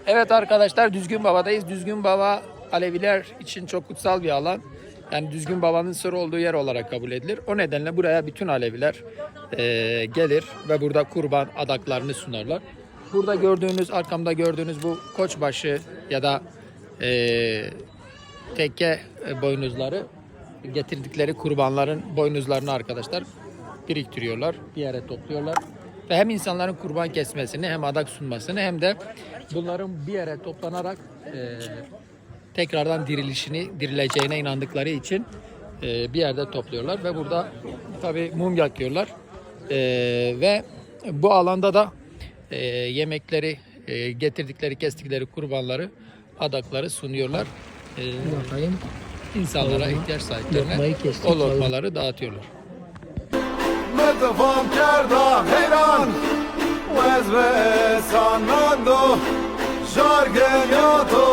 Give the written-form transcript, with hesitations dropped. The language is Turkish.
Evet arkadaşlar, Düzgün Baba'dayız. Düzgün Baba Aleviler için çok kutsal bir alan. Yani Düzgün Baba'nın sır olduğu yer olarak kabul edilir. O nedenle buraya bütün Aleviler gelir ve burada kurban adaklarını sunarlar. Burada gördüğünüz, arkamda gördüğünüz bu koçbaşı ya da tekke boynuzları, getirdikleri kurbanların boynuzlarını arkadaşlar biriktiriyorlar, bir yere topluyorlar. Ve hem insanların kurban kesmesini, hem adak sunmasını, hem de bunların bir yere toplanarak tekrardan dirileceğine inandıkları için bir yerde topluyorlar ve burada tabii mum yakıyorlar. Ve bu alanda da yemekleri, getirdikleri, kestikleri kurbanları, adakları sunuyorlar. Bakayım. İnsanlara, ihtiyaç sahiplerine o lokmaları dağıtıyorlar. متفام کردم حیران و از رسانان دو شارگن یا تو